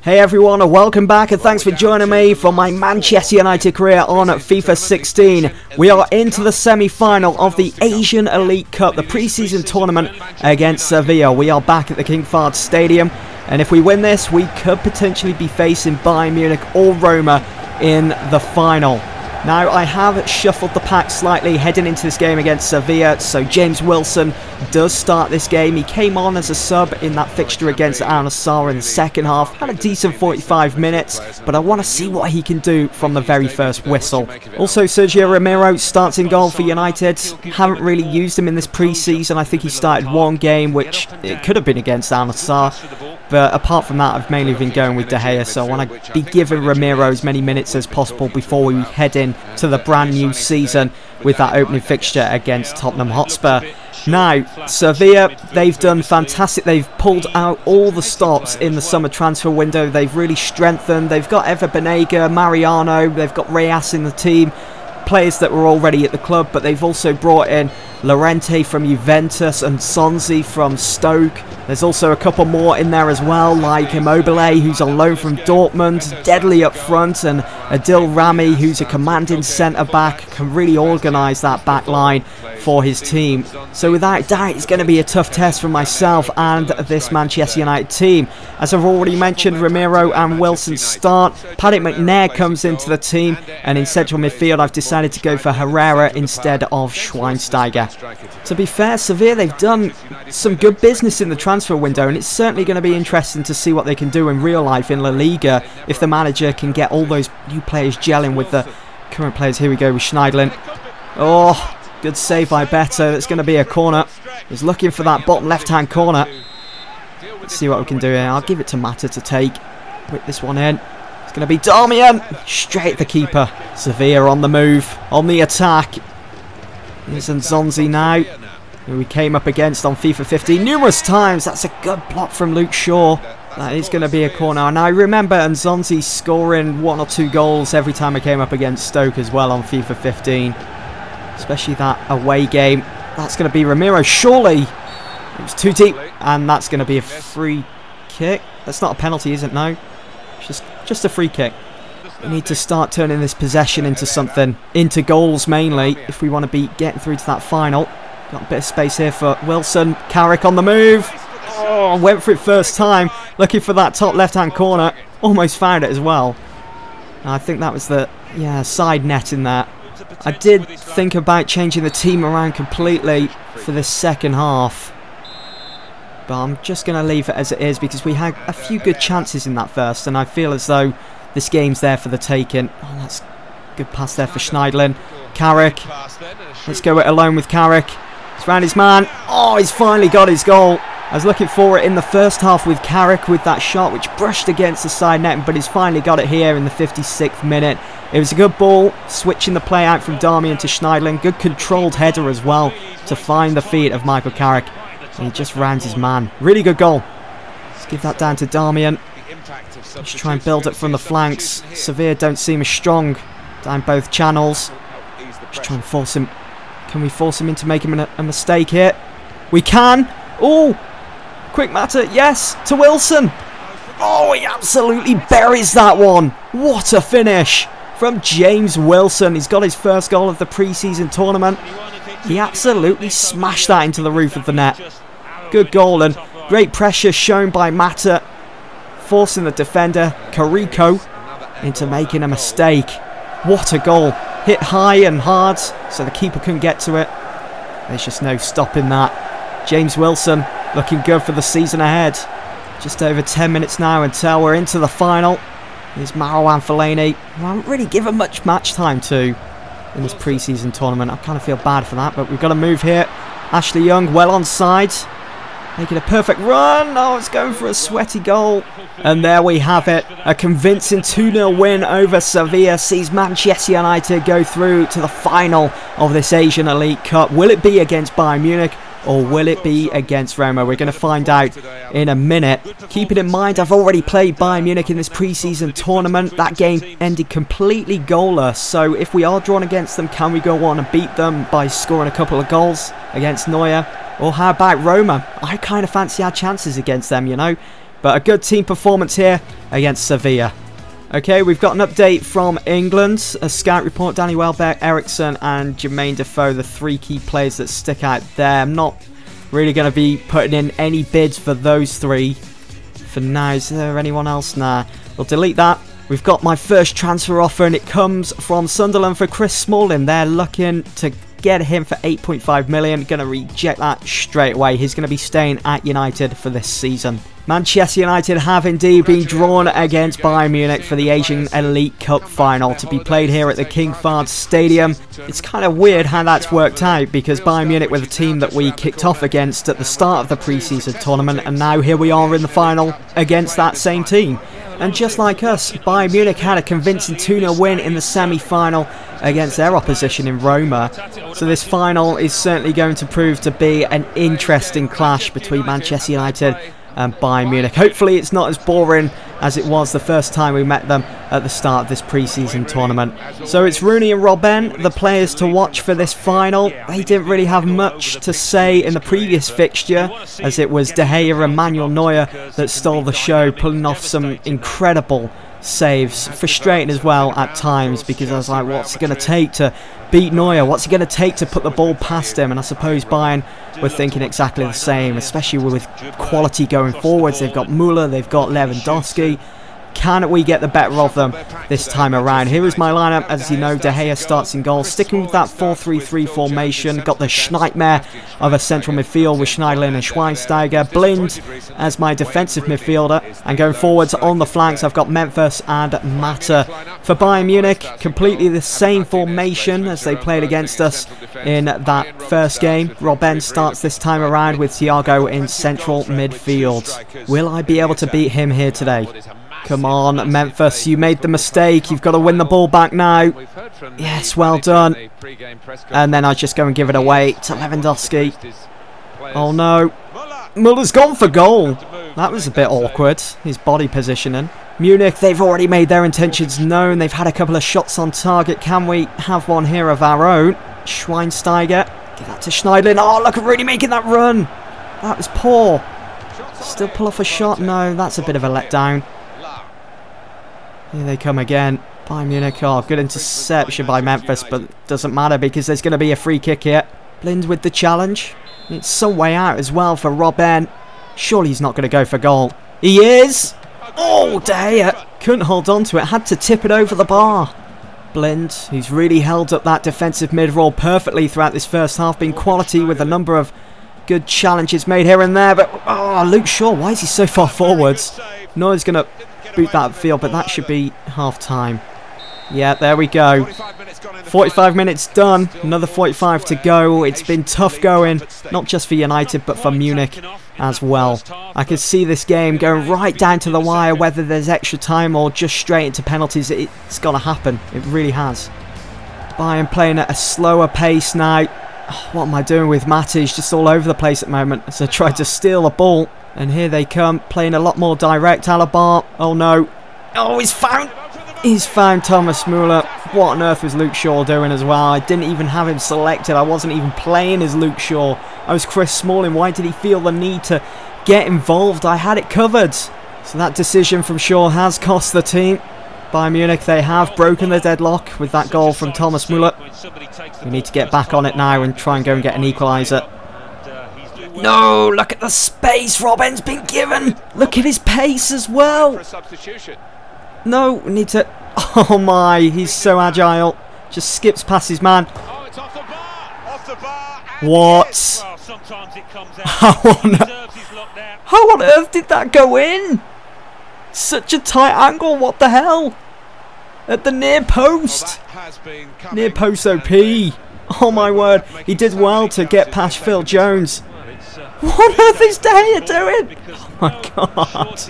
Hey everyone, and welcome back, and thanks for joining me for my Manchester United career on FIFA 16. We are into the semi-final of the Asian Elite Cup, the pre-season tournament against Sevilla. We are back at the King Fahd Stadium, and if we win this, we could potentially be facing Bayern Munich or Roma in the final. Now, I have shuffled the pack slightly heading into this game against Sevilla, so James Wilson does start this game. He came on as a sub in that fixture against Al Nassr in the second half, had a decent 45 minutes, but I want to see what he can do from the very first whistle. Also, Sergio Romero starts in goal for United. Haven't really used him in this pre-season. I think he started one game, which it could have been against Al Nassr. But apart from that, I've mainly been going with De Gea, so I want to be giving Romero as many minutes as possible before we head in to the brand new season with that opening fixture against Tottenham Hotspur. Now, Sevilla, they've done fantastic. They've pulled out all the stops in the summer transfer window. They've really strengthened. They've got Ever Banega, Mariano, they've got Reyes in the team. Players that were already at the club, but they've also brought in Llorente from Juventus and Sonzi from Stoke. There's also a couple more in there as well, like Immobile, who's on loan from Dortmund, deadly up front, and Adil Rami, who's a commanding centre-back, can really organise that back line for his team. So without doubt, it's going to be a tough test for myself and this Manchester United team. As I've already mentioned, Romero and Wilson start. Paddy McNair comes into the team, and in central midfield, I've decided to go for Herrera instead of Schweinsteiger. To be fair, Sevilla, they've done some good business in the transfer window, and it's certainly going to be interesting to see what they can do in real life in La Liga if the manager can get all those new players gelling with the current players. Here we go with Schneiderlin. Oh, good save by Beto. That's going to be a corner. He's looking for that bottom left-hand corner. Let's see what we can do here. I'll give it to Mata to take. Whip this one in. It's going to be Darmian. Straight at the keeper. Sevilla on the move, on the attack. Here's Nzonzi now, who we came up against on FIFA 15 numerous times. That's a good block from Luke Shaw. That is going to be a corner. And I remember Nzonzi scoring 1 or 2 goals every time I came up against Stoke as well on FIFA 15. Especially that away game. That's going to be Ramiro. Surely it was too deep. And that's going to be a free kick. That's not a penalty, is it? No. It's just a free kick. We need to start turning this possession into something, into goals mainly, if we want to be getting through to that final. Got a bit of space here for Wilson. Carrick on the move. Oh, went for it first time. Looking for that top left-hand corner. Almost found it as well. I think that was the side net in that. I did think about changing the team around completely for this second half. But I'm just going to leave it as it is because we had a few good chances in that first, and I feel as though this game's there for the taking. Oh, that's a good pass there for Schneiderlin. Carrick. Let's go it alone with Carrick. He's round his man. Oh, he's finally got his goal. I was looking for it in the first half with Carrick with that shot which brushed against the side net, but he's finally got it here in the 56th minute. It was a good ball, switching the play out from Darmian to Schneiderlin. Good controlled header as well to find the feet of Michael Carrick. And he just rounds his man. Really good goal. Let's give that down to Darmian. Let's try and build it from the flanks. Sevilla don't seem as strong down both channels. Just try and force him. Can we force him into making a mistake here? We can. Oh, quick matter. Yes, to Wilson. Oh, he absolutely buries that one. What a finish from James Wilson. He's got his first goal of the pre-season tournament. He absolutely smashed that into the roof of the net. Good goal, and great pressure shown by Mata, forcing the defender, Carrico, into making a mistake. What a goal. Hit high and hard, so the keeper couldn't get to it. There's just no stopping that. James Wilson looking good for the season ahead. Just over 10 minutes now until we're into the final. Here's Marouane Fellaini, who I haven't really given much match time to in this pre-season tournament. I kind of feel bad for that, but we've got to move here. Ashley Young well onside. Making a perfect run. Oh, it's going for a sweaty goal. And there we have it. A convincing 2-0 win over Sevilla sees Manchester United go through to the final of this Asian Elite Cup. Will it be against Bayern Munich, or will it be against Roma? We're going to find out in a minute. Keeping in mind, I've already played Bayern Munich in this pre-season tournament. That game ended completely goalless. So if we are drawn against them, can we go on and beat them by scoring a couple of goals against Neuer? Or how about Roma? I kind of fancy our chances against them, you know. But a good team performance here against Sevilla. Okay, we've got an update from England. A scout report, Danny Welbeck, Ericsson and Jermaine Defoe, the 3 key players that stick out there. I'm not really going to be putting in any bids for those 3 for now. Is there anyone else? Nah, we'll delete that. We've got my first transfer offer and it comes from Sunderland for Chris Smalling. They're looking to get him for 8.5 million. Going to reject that straight away. He's going to be staying at United for this season. Manchester United have indeed been drawn against Bayern Munich for the Asian Elite Cup final to be played here at the King Fahd Stadium. It's kind of weird how that's worked out because Bayern Munich were the team that we kicked off against at the start of the pre-season tournament, and now here we are in the final against that same team. And just like us, Bayern Munich had a convincing 2-0 win in the semi-final against their opposition in Roma. So this final is certainly going to prove to be an interesting clash between Manchester United and Bayern Munich. Hopefully it's not as boring as it was the first time we met them at the start of this pre-season tournament. So it's Rooney and Robben, the players to watch for this final. They didn't really have much to say in the previous fixture, as it was De Gea and Manuel Neuer that stole the show, pulling off some incredible saves. Frustrating as well at times, because I was like, what's it going to take to beat Neuer? What's it going to take to put the ball past him? And I suppose Bayern were thinking exactly the same, especially with quality going forwards. They've got Müller, they've got Lewandowski. Can we get the better of them this time around? Here is my lineup. As you know, De Gea starts in goal. Sticking with that 4-3-3 formation. Got the Schneidmare of a central midfield with Schneiderlin and Schweinsteiger. Blind as my defensive midfielder. And going forwards on the flanks, I've got Memphis and Mata. For Bayern Munich, completely the same formation as they played against us in that first game. Robben starts this time around with Thiago in central midfield. Will I be able to beat him here today? Come on, Memphis, you made the mistake. You've got to win the ball back now. Yes, well done. And then I just go and give it away to Lewandowski. Oh no. Muller's gone for goal. That was a bit awkward, his body positioning. Munich, they've already made their intentions known. They've had a couple of shots on target. Can we have one here of our own? Schweinsteiger. Give that to Schneiderlin. Oh, look at Rooney making that run. That was poor. Still pull off a shot? No, that's a bit of a letdown. Here they come again. Bayern Munich. Oh, good interception by Memphis, but doesn't matter because there's going to be a free kick here. Blind with the challenge. It's some way out as well for Robben. Surely he's not going to go for goal. He is! Oh, De Gea couldn't hold on to it. Had to tip it over the bar. Blind, who's really held up that defensive mid-roll perfectly throughout this first half. Been quality with a number of good challenges made here and there. But, oh, Luke Shaw, why is he so far forwards? Neuer's going to boot that upfield, but that should be half-time. Yeah, there we go. 45 minutes done. Another 45 to go. It's been tough going, not just for United, but for Munich as well. I can see this game going right down to the wire, whether there's extra time or just straight into penalties. It's got to happen. It really has. Bayern playing at a slower pace now. Oh, what am I doing with Mata? He's just all over the place at the moment as I try to steal the ball. And here they come, playing a lot more direct. Alaba. Oh no. Oh, he's found Thomas Müller. What on earth was Luke Shaw doing as well? I didn't even have him selected. I wasn't even playing as Luke Shaw. I was Chris Smalling. Why did he feel the need to get involved? I had it covered. So that decision from Shaw has cost the team. Bayern Munich, they have broken the deadlock with that goal from Thomas Müller. We need to get back on it now and try and go and get an equaliser. No, look at the space Robben's been given. Look at his pace as well. No, we need to... Oh my, he's so agile. Just skips past his man. What? How on earth did that go in? Such a tight angle, what the hell? At the near post. Near post OP. Oh my word, he did well to get past Phil Jones. What on earth is De Gea doing? Oh my god.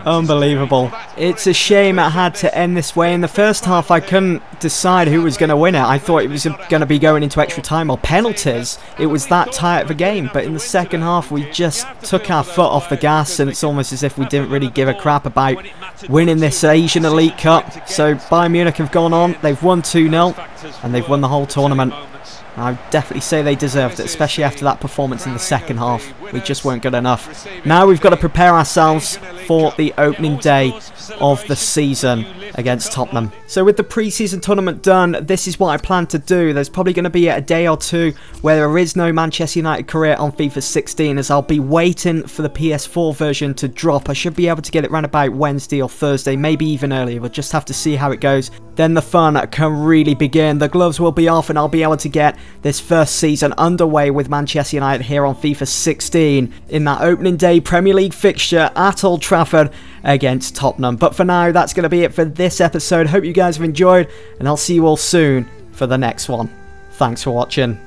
Unbelievable. It's a shame it had to end this way. In the first half, I couldn't decide who was going to win it. I thought it was going to be going into extra time or penalties. It was that tight of a game. But in the second half, we just took our foot off the gas, and it's almost as if we didn't really give a crap about winning this Asian Elite Cup. So Bayern Munich have gone on. They've won 2-0, and they've won the whole tournament. I would definitely say they deserved it, especially after that performance in the second half. We just weren't good enough. Now we've got to prepare ourselves for the opening day of the season against Tottenham. So with the pre-season tournament done, this is what I plan to do. There's probably going to be a day or two where there is no Manchester United career on FIFA 16, as I'll be waiting for the PS4 version to drop. I should be able to get it around about Wednesday or Thursday, maybe even earlier. We'll just have to see how it goes. Then the fun can really begin. The gloves will be off and I'll be able to get this first season underway with Manchester United here on FIFA 16 in that opening day Premier League fixture at Old Trafford against Tottenham. But for now, that's going to be it for this episode. Hope you guys have enjoyed, and I'll see you all soon for the next one. Thanks for watching.